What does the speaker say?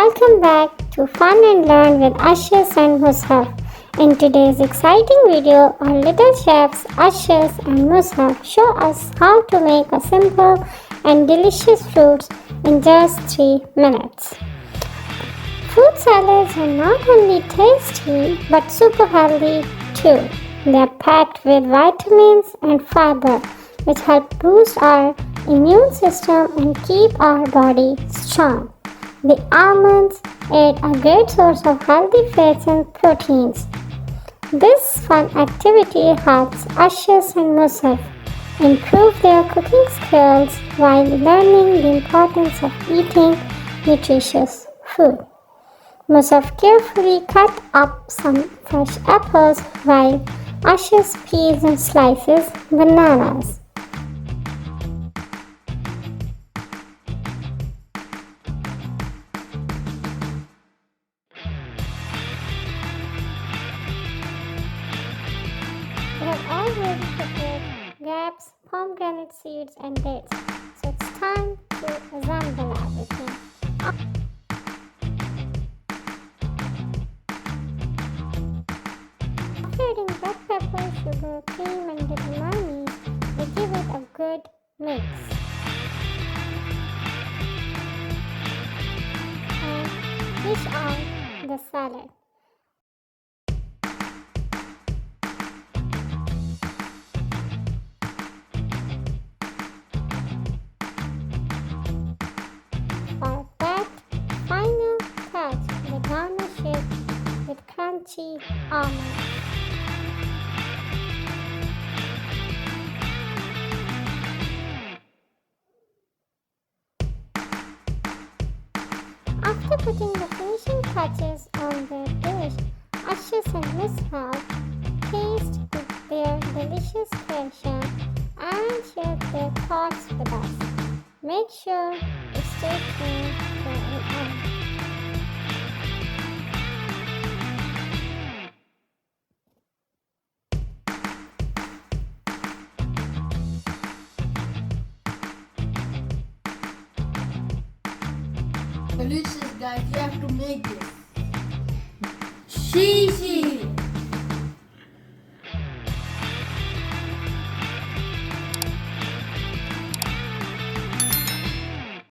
welcome back to Fun and Learn with Ashas and Mushaf. In today's exciting video, our little chefs Ashas and Mushaf show us how to make a simple and delicious fruits in just 3 minutes. Fruit salads are not only tasty but super healthy too. They are packed with vitamins and fiber which help boost our immune system and keep our body strong. The almonds add a great source of healthy fats and proteins. This fun activity helps Ashas and Mushaf improve their cooking skills while learning the importance of eating nutritious food. Mushaf carefully cut up some fresh apples while Ashas peels and slices bananas. We have already prepared grapes, pomegranate seeds and dates, so it's time to assemble everything. After adding black pepper, sugar, cream and little mayonnaise, we give it a good mix. And dish out the salad. For that final touch, we garnish it with crunchy almonds. After putting the finishing touches on the dish, Ashas and Mushaf taste their delicious creation and share their thoughts with us. Make sure to stay tuned for the end. Delicious, guys. You have to make this. Cheesy.